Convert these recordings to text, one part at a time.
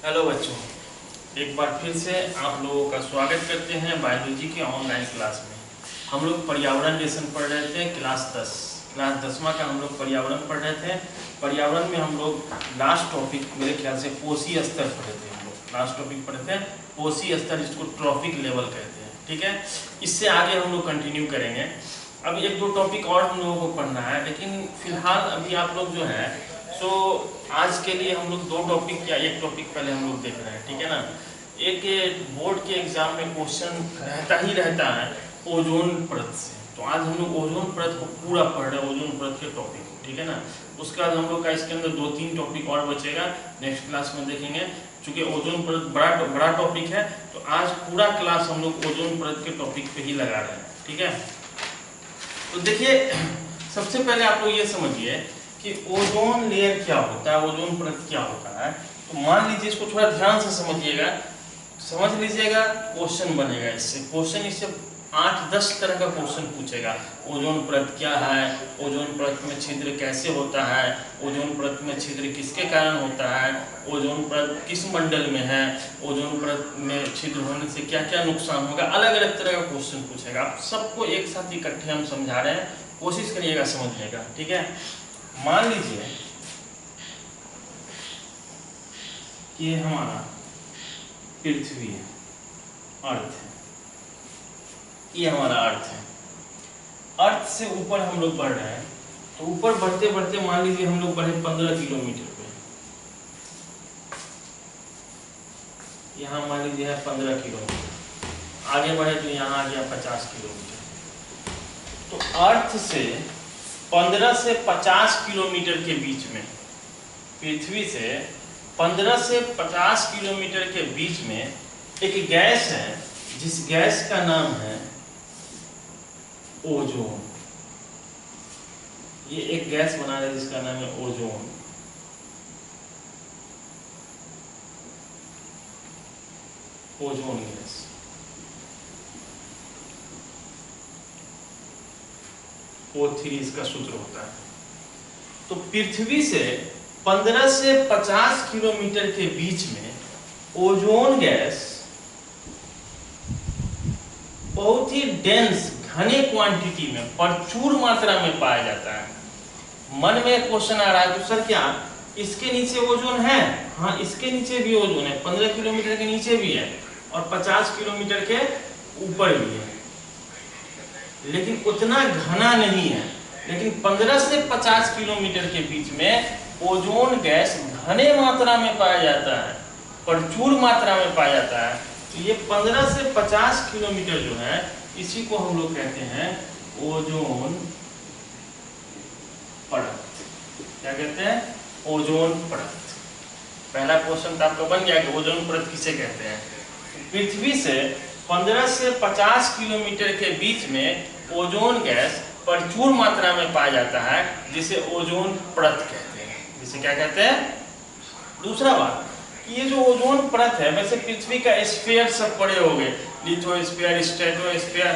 Hello बच्चों, एक बार फिर से आप लोगों का स्वागत करते हैं बायोलॉजी के ऑनलाइन क्लास में। हम लोग पर्यावरण लेसन पढ़ रहे थे, क्लास 10वां का हम लोग पर्यावरण पढ़ रहे थे। पर्यावरण में हम लोग लास्ट टॉपिक मेरे ख्याल से पोषी स्तर पढ़े थे। हम लोग लास्ट टॉपिक पढ़े थे पोषी स्तर, जिसको ट्रॉफिक लेवल कहते हैं। ठीक है, इससे आगे हम लोग कंटिन्यू करेंगे। अब एक दो टॉपिक और हम लोगों को पढ़ना है, लेकिन फिलहाल अभी आप लोग जो है सो आज के लिए हम लोग दो टॉपिक या एक टॉपिक पहले हम लोग देख रहे हैं। ठीक है ना। एक बोर्ड के एग्जाम में क्वेश्चन रहता है ओजोन परत से। तो आज हम लोग ओजोन परत को पूरा पढ़ रहे हैं, ओजोन परत के टॉपिक। ठीक है ना। उसके बाद हम लोग का इसके अंदर 2-3 टॉपिक और बचेगा, नेक्स्ट क्लास में देखेंगे। चूंकि ओजोन परत बड़ा टॉपिक है, तो आज पूरा क्लास हम लोग ओजोन परत के टॉपिक पे ही लगा रहे हैं। ठीक है। तो देखिए, सबसे पहले आप लोग ये समझिए कि ओजोन लेयर क्या होता है, ओजोन परत क्या होता है। तो मान लीजिए, इसको थोड़ा ध्यान से समझ लीजिएगा, क्वेश्चन बनेगा इससे। क्वेश्चन इससे 8-10 तरह का क्वेश्चन पूछेगा। ओजोन परत क्या है, ओजोन परत में छिद्र कैसे होता है, ओजोन परत में छिद्र किसके कारण होता है, ओजोन परत किस मंडल में है, ओजोन परत में छिद्र होने से क्या क्या नुकसान होगा। अलग अलग तरह का क्वेश्चन पूछेगा। आप सबको एक साथ इकट्ठे हम समझा रहे हैं, कोशिश करिएगा समझने का। ठीक है। मान लीजिए कि हमारा पृथ्वी है, अर्थ है, ये हमारा अर्थ है। अर्थ से ऊपर हम लोग बढ़ रहे हैं। तो ऊपर बढ़ते बढ़ते मान लीजिए हम लोग बढ़े 15 किलोमीटर पे। यहाँ मान लीजिए है 15 किलोमीटर, आगे बढ़े तो यहाँ आ गया 50 किलोमीटर। तो अर्थ से 15 से 50 किलोमीटर के बीच में, पृथ्वी से 15 से 50 किलोमीटर के बीच में एक गैस है, जिस गैस का नाम है ओजोन। ये एक गैस बना रहे जिसका नाम है ओजोन। Ozone gas. O3 इसका सूत्र होता है। तो पृथ्वी से 15 से 50 किलोमीटर के बीच में ओजोन गैस बहुत ही डेंस, घने क्वांटिटी में, प्रचुर मात्रा में पाया जाता है। मन में क्वेश्चन आ रहा है, तो सर क्या इसके नीचे ओजोन है? हाँ, इसके नीचे भी ओजोन है, 15 किलोमीटर के नीचे भी है और 50 किलोमीटर के ऊपर भी है, लेकिन उतना घना नहीं है। लेकिन 15 से 50 किलोमीटर के बीच में ओजोन गैस घने मात्रा में पाया जाता है, प्रचुर मात्रा में पाया जाता है। तो ये 15 से 50 किलोमीटर जो है, इसी को हम लोग कहते हैं ओजोन परत। क्या कहते हैं? ओजोन परत। पहला क्वेश्चन तो आपका बन गया कि ओजोन परत किसे कहते हैं। पृथ्वी से 15 से 50 किलोमीटर के बीच में ओजोन गैस प्रचुर मात्रा में पाया जाता है, जिसे ओजोन परत कहते हैं। जिसे क्या कहते हैं? दूसरा बात, ये जो ओजोन परत है, वैसे पृथ्वी का स्फीयर सब पढ़े होंगे, लिथोस्फीयर, स्ट्रेटोस्फीयर,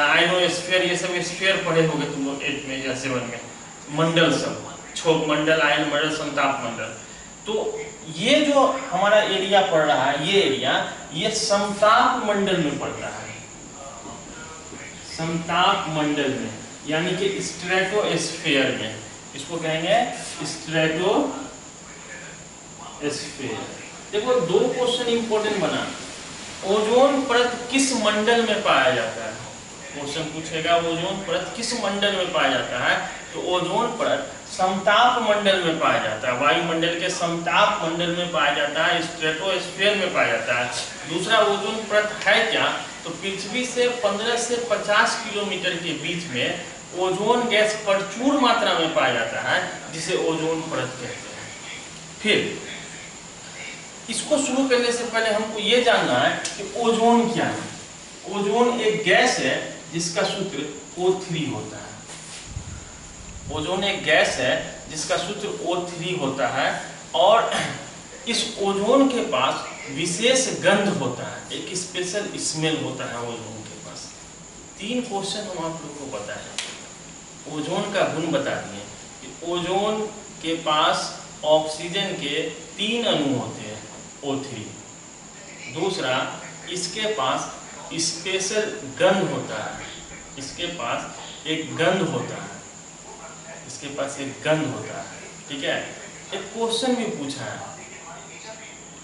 आयनोस्फीयर, ये सब स्फीयर पढ़े होंगे तुम लोग 8 में या 7 में। मंडल सब, क्षोभ मंडल, आयन मंडल, संताप मंडल। तो ये जो हमारा एरिया पड़ रहा है, ये एरिया, ये समताप मंडल में पड़ता है। समताप मंडल में, यानी कि स्ट्रेटोस्फीयर में। इसको कहेंगे स्ट्रेटोस्फीयर। देखो, 2 क्वेश्चन इंपॉर्टेंट बना। ओजोन परत किस मंडल में पाया जाता है? क्वेश्चन पूछेगा ओजोन परत किस मंडल में पाया जाता है। तो ओजोन परत समताप मंडल में पाया जाता है, वायुमंडल के समताप मंडल में पाया जाता है, स्ट्रेटोस्फीयर में पाया जाता है। दूसरा, ओजोन परत है क्या? तो पृथ्वी से 15 से 50 किलोमीटर के बीच में ओजोन गैस प्रचुर मात्रा में पाया जाता है, जिसे ओजोन परत कहते हैं। फिर इसको शुरू करने से पहले हमको ये जानना है कि ओजोन क्या है। ओजोन एक गैस है जिसका सूत्र O3 होता है। ओजोन एक गैस है जिसका सूत्र O3 होता है, और इस ओजोन के पास विशेष गंध होता है, एक स्पेशल स्मेल होता है ओजोन के पास। 3 क्वेश्चन हम आप लोग को बताएं। ओजोन का गुण बता दिए कि ओजोन के पास ऑक्सीजन के 3 अणु होते हैं। O3। दूसरा, इसके पास स्पेशल गंध होता है, इसके पास एक गंध होता है, इसके पास एक गंध होता है। ठीक है, एक क्वेश्चन भी पूछा है,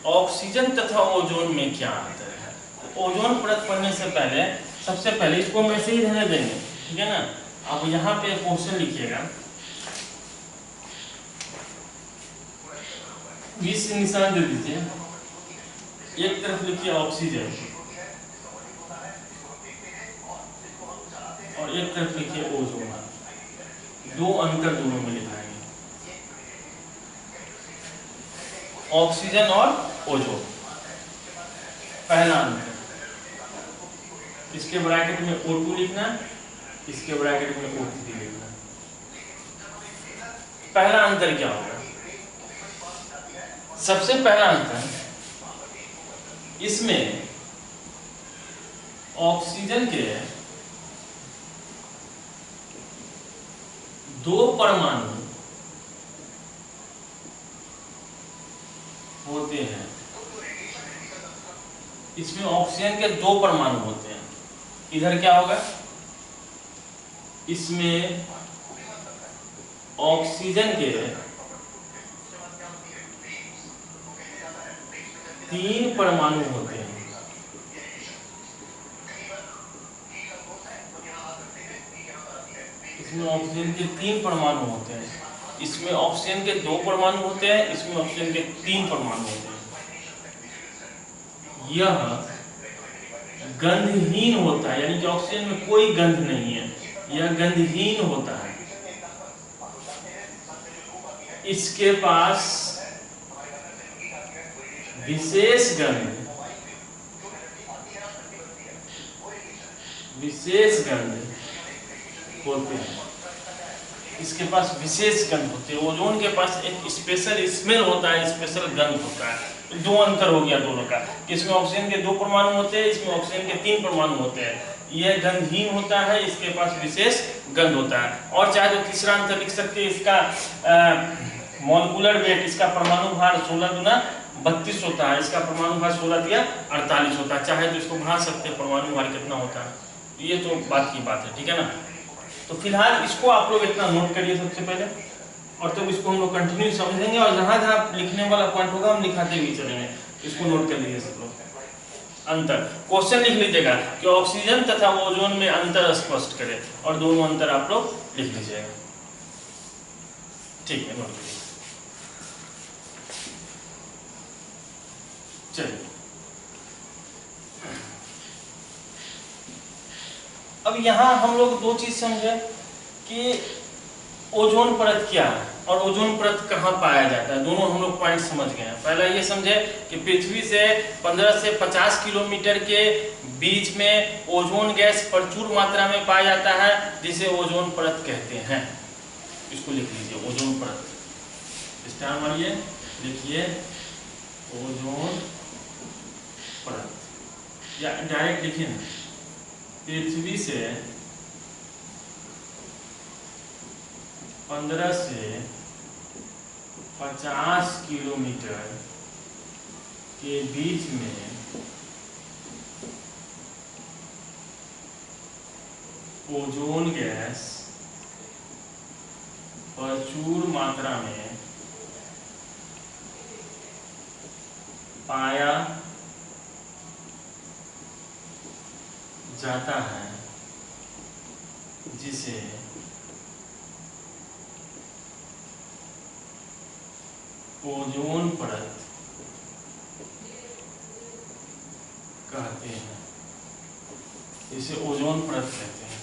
ऑक्सीजन तथा ओजोन में क्या अंतर है। तो ओजोन परत पढ़ने से पहले सबसे पहले इसको हम ऐसे ही रहने देंगे, ठीक है ना। अब यहाँ पे क्वेश्चन लिखिएगा, 20 से निशान दे दीजिए। एक तरफ लिखिए ऑक्सीजन और एक तरफ लिखिए ओजोन, दो अंतर दोनों में लिखाएंगे, ऑक्सीजन और ओजोन। पहला अंतर, इसके ब्रैकेट में O2 लिखना, इसके ब्रैकेट में O3 लिखना। पहला अंतर क्या होगा? सबसे पहला अंतर, इसमें ऑक्सीजन के दो परमाणु होते हैं, इसमें ऑक्सीजन के दो परमाणु होते हैं। इधर क्या होगा? इसमें ऑक्सीजन के 3 परमाणु होते हैं, इसमें ऑक्सीजन के 3 परमाणु होते हैं, इसमें ऑक्सीजन के 2 परमाणु होते हैं, इसमें ऑक्सीजन के 3 परमाणु होते हैं। यह गंधहीन होता है, यानी कि ऑक्सीजन में कोई गंध नहीं है, यह गंधहीन होता है। इसके पास विशेष गंध होते हैं, इसके पास विशेष गंध होते हैं। ओजोन के पास एक स्पेशल स्मेल होता है, स्पेशल गंध होता है। दो अंतर हो गया दोनों का, कि इसमें ऑक्सीजन के 2 परमाणु होते हैं, इसमें ऑक्सीजन के 3 परमाणु होते हैं। यह गंधहीन होता है, इसके पास विशेष गंध होता है। और चाहे तो तीसरा अंतर लिख सकते हैं, इसका मॉलिक्यूलर वेट, इसका परमाणु भार 16 गुना 32 होता है, इसका परमाणु भार 16 दिया 48 होता है। चाहे तो इसको बढ़ा सकते हैं, परमाणु भार कितना होता है, ये तो बात की बात है, ठीक है ना। तो फिलहाल इसको आप लोग इतना नोट करिए सबसे पहले, और तब इसको हम लोग कंटिन्यू समझेंगे, और जहां जहां लिखने वाला पॉइंट होगा हम लिखाते हुए चलेंगे। इसको नोट कर लीजिए सब लोग। अंतर, क्वेश्चन लिख लीजिएगा कि ऑक्सीजन तथा ओजोन में अंतर स्पष्ट करें, और दोनों अंतर आप लोग लिख लीजिएगा, ठीक है। नोट कीजिए, चलिए। अब यहाँ हम लोग दो चीज समझे कि ओजोन परत क्या है और ओजोन परत कहाँ पाया जाता है, दोनों हम लोग पॉइंट समझ गए हैं। पहला ये समझे कि पृथ्वी से 15 से 50 किलोमीटर के बीच में ओजोन गैस प्रचुर मात्रा में पाया जाता है, जिसे ओजोन परत कहते हैं। इसको लिख लीजिए, ओजोन परत, स्टार मारिए, लिखिए ओजोन परत, या डायरेक्ट लिखिए ना, पृथ्वी से 15 से 50 किलोमीटर के बीच में ओजोन गैस प्रचुर मात्रा में पाया जाता है, जिसे ओजोन परत कहते हैं, इसे ओजोन परत कहते हैं।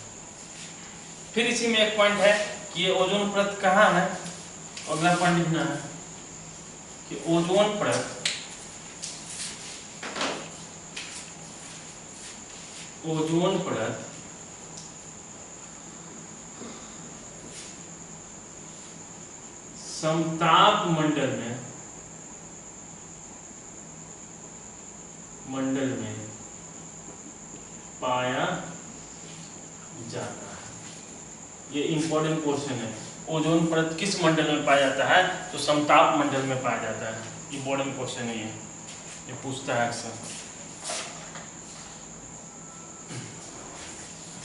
फिर इसी में एक पॉइंट है कि ये ओजोन परत कहाँ है, अगला पॉइंट लिखना है कि ओजोन परत समताप मंडल में पाया जाता है। ये इंपॉर्टेंट क्वेश्चन है, ओजोन परत किस मंडल में पाया जाता है, तो समताप मंडल में पाया जाता है। इंपॉर्टेंट क्वेश्चन है ये, ये पूछता है अक्सर।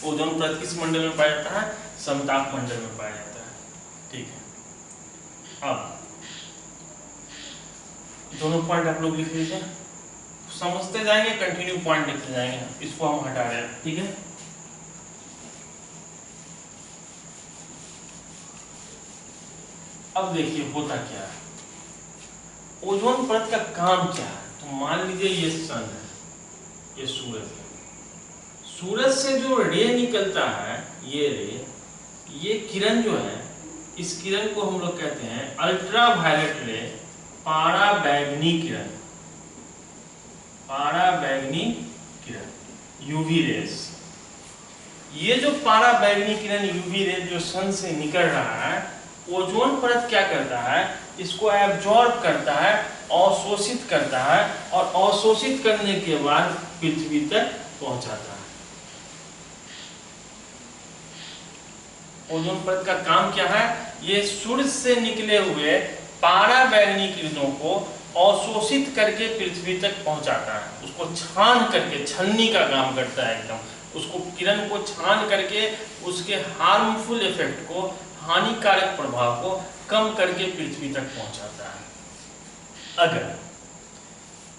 ओजोन परत किस मंडल में पाया जाता है? समताप मंडल में पाया जाता है। ठीक है, अब दोनों पॉइंट आप लोग लिख लीजिए, समझते जाएंगे, कंटिन्यू पॉइंट लिखते जाएंगे। इसको हम हटा रहे हैं, ठीक है। अब देखिए होता क्या है, ओजोन परत का काम क्या है। तो मान लीजिए ये सन है, ये सूरज है, सूरज से जो रे निकलता है, ये रे, ये किरण जो है, इस किरण को हम लोग कहते हैं अल्ट्रावायलेट रे, पाराबैंगनी किरण, पाराबैंगनी किरण, यूवी रेस। ये जो पाराबैंगनी किरण यूवी रेस जो सन से निकल रहा है, ओजोन परत क्या करता है, इसको एब्जॉर्ब करता है, अवशोषित करता है, और अवशोषित करने के बाद पृथ्वी तक पहुंचाता है। ओजोन परत का काम क्या है, ये सूर्य से निकले हुए पाराबैंगनी किरणों को अवशोषित करके पृथ्वी तक पहुंचाता है, उसको छान करके, छलनी का काम करता है एकदम, उसको किरण को छान करके उसके हार्मफुल इफेक्ट को, हानिकारक प्रभाव को कम करके पृथ्वी तक पहुंचाता है।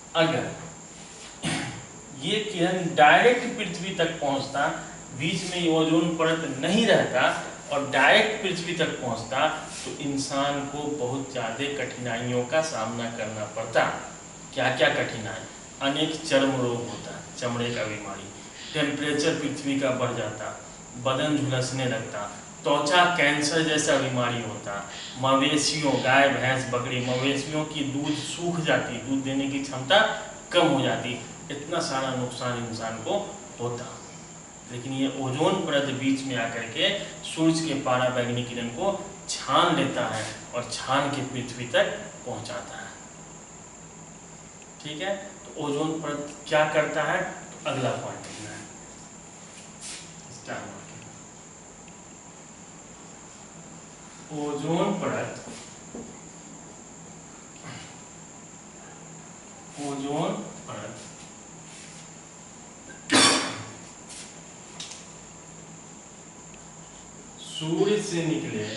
अगर ये किरण डायरेक्ट पृथ्वी तक पहुंचता, बीच में ओजोन परत नहीं रहता और डायरेक्ट पृथ्वी तक पहुंचता, तो इंसान को बहुत ज़्यादा कठिनाइयों का सामना करना पड़ता। क्या क्या कठिनाई? अनेक चर्म रोग होता, चमड़े का बीमारी, टेम्परेचर पृथ्वी का बढ़ जाता, बदन झुलसने लगता, त्वचा कैंसर जैसा बीमारी होता, मवेशियों, गाय भैंस बकरी, मवेशियों की दूध सूख जाती, दूध देने की क्षमता कम हो जाती, इतना सारा नुकसान इंसान को होता। लेकिन ये ओजोन परत बीच में आकर के सूर्य के पाराबैंगनी किरण को छान लेता है और छान के पृथ्वी तक पहुंचाता है। ठीक है, तो ओजोन परत क्या करता है, तो अगला पॉइंट लिखना है। ओजोन परत, ओजोन परत सूर्य से निकले,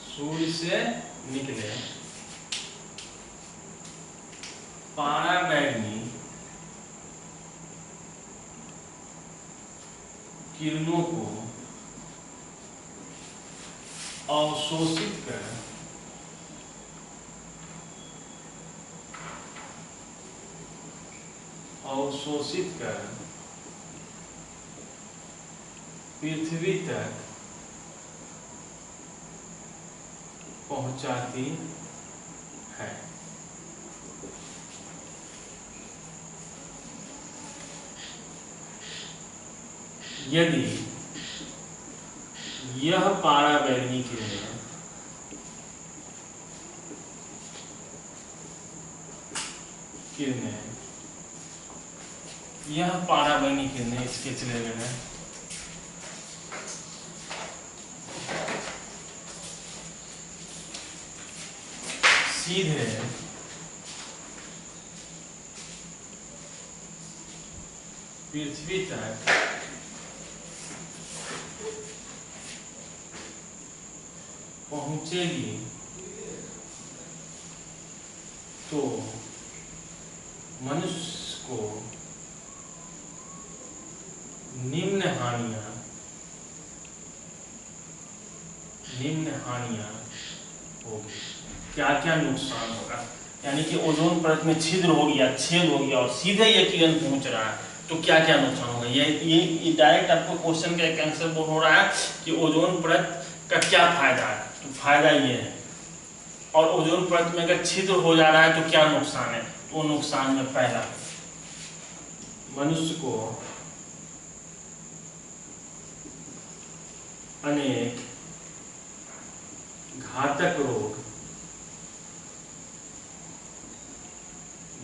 सूर्य से निकले पाराबैंगनी किरणों को अवशोषित कर पृथ्वी तक पहुंचाती है। यदि यह पाराबैंगनी किरणें यह पाराबैंगनी किरणें, इसके चले गए सीधे पृथ्वी तक पहुंचेगी तो मनुष्य को निम्न हानियां होगी। क्या क्या नुकसान होगा? यानी कि ओजोन परत में छिद्र हो गया, छेद हो गया और सीधे ये किरण पहुंच रहा है, तो क्या क्या नुकसान होगा? ये डायरेक्ट आपको क्वेश्चन का एक आंसर बोल हो रहा है कि ओजोन परत का क्या फायदा है। तो फायदा ये है, और ओजोन परत में अगर छिद्र हो जा रहा है तो क्या नुकसान है? तो नुकसान में पहला, मनुष्य को अनेक घातक रोग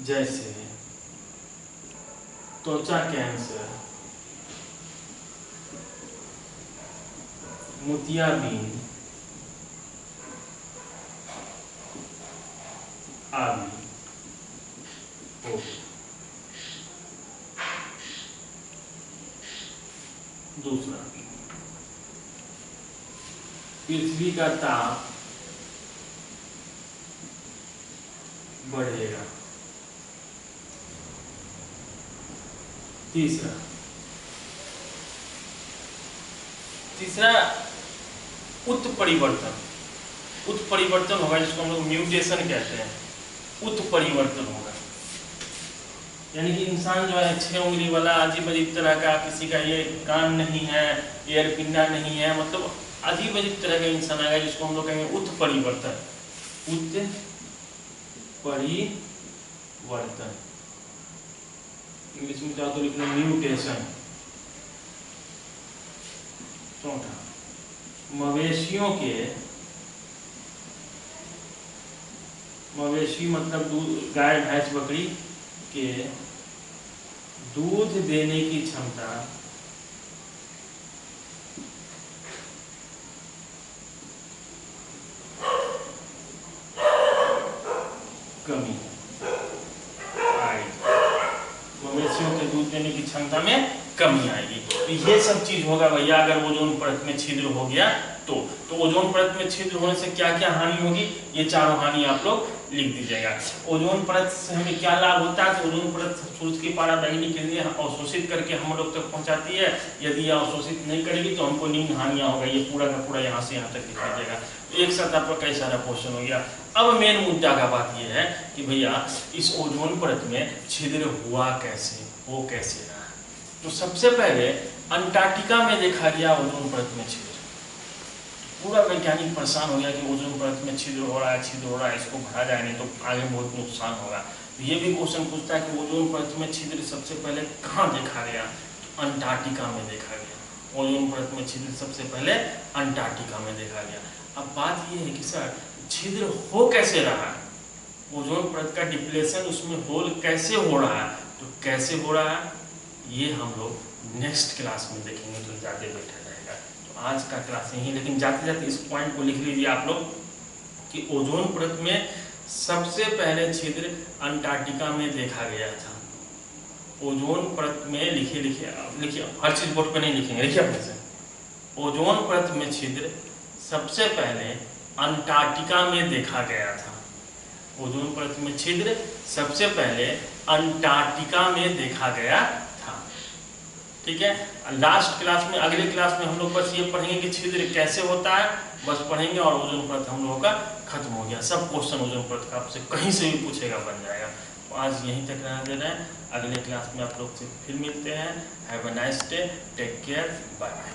जैसे त्वचा कैंसर, मोतियाबिंद, आदि हो। दूसरा, पृथ्वी का ताप बढ़ेगा। तीसरा उत्परिवर्तन होगा, जिसको हम लोग म्यूटेशन कहते हैं। उत्परिवर्तन होगा, यानी कि इंसान जो है 6 उंगली वाला, अजीब अजीब तरह का, किसी का ये कान नहीं है, एयर पिंडा नहीं है, मतलब अजीब अजीब तरह का इंसान आएगा, जिसको हम लोग कहेंगे उत्परिवर्तन। उत्परिवर्तन इंग्लिश में चाहो तो लिख लो म्यूटेशन। चौथा, मवेशी मतलब दूध, गाय भैंस बकरी के दूध देने की क्षमता कमी आएगी। मवेशियों के दूध देने की क्षमता में कमी आएगी। तो ये सब चीज होगा भैया अगर ओजोन परत में छिद्र हो गया तो ओजोन परत में छिद्र होने से क्या क्या हानि होगी, ये चारों हानि आप लोग लिख दीजिएगा। ओजोन परत से हमें क्या लाभ होता है, तो ओजोन परत सूरज की पराबैंगनी किरणें अवशोषित करके हम लोग तक पहुंचाती है। यदि यह अवशोषित नहीं करेगी तो हमको निम्न हानियां होगा। ये पूरा का पूरा यहाँ से यहाँ तक लिख दीजिएगा। एक साथ आपका कई सारा क्वेश्चन हो गया। अब मेन मुद्दा का बात यह है कि भैया इस ओजोन परत में छिद्र हुआ कैसे, वो कैसे रहा। तो सबसे पहले अंटार्कटिका में देखा गया ओजोन परत में छिद्र। पूरा वैज्ञानिक परेशान हो गया कि ओजोन परत में छिद्र हो रहा है, इसको भरा जाए, नहीं तो आगे बहुत नुकसान होगा। तो ये भी क्वेश्चन पूछता है कि ओजोन परत में छिद्र सबसे पहले कहाँ देखा गया, तो अंटार्कटिका में देखा गया। ओजोन परत में छिद्र सबसे पहले अंटार्कटिका में देखा गया। अब बात ये है कि सर छिद्र हो कैसे रहा है, ओजोन परत का डिप्लेशन, उसमें होल कैसे हो रहा है, तो कैसे हो रहा है ये हम लोग नेक्स्ट क्लास में देखेंगे, तो ज़्यादा बेटर रहेगा। तो आज का क्लास यही, लेकिन जाते जाते इस पॉइंट को लिख लीजिए आप लोग कि ओजोन परत में सबसे पहले छिद्र अंटार्कटिका में देखा गया था। ओजोन परत में लिखिए, हर चीज बोर्ड पे नहीं लिखेंगे, लिखिए अपने से। ओजोन परत में छिद्र सबसे पहले अंटार्कटिका में देखा गया था। ओजोन परत में छिद्र सबसे पहले अंटार्कटिका में देखा गया था। ठीक है, लास्ट क्लास में, अगले क्लास में हम लोग बस ये पढ़ेंगे कि छिद्र कैसे होता है, बस पढ़ेंगे और ओजोन परत हम लोगों का खत्म हो गया। सब क्वेश्चन ओजोन परत का आपसे कहीं से भी पूछेगा, बन जाएगा। तो आज यहीं तक रहने दे रहे हैं, अगले क्लास में आप लोग से फिर मिलते हैं। Have a nice day, take care, bye bye.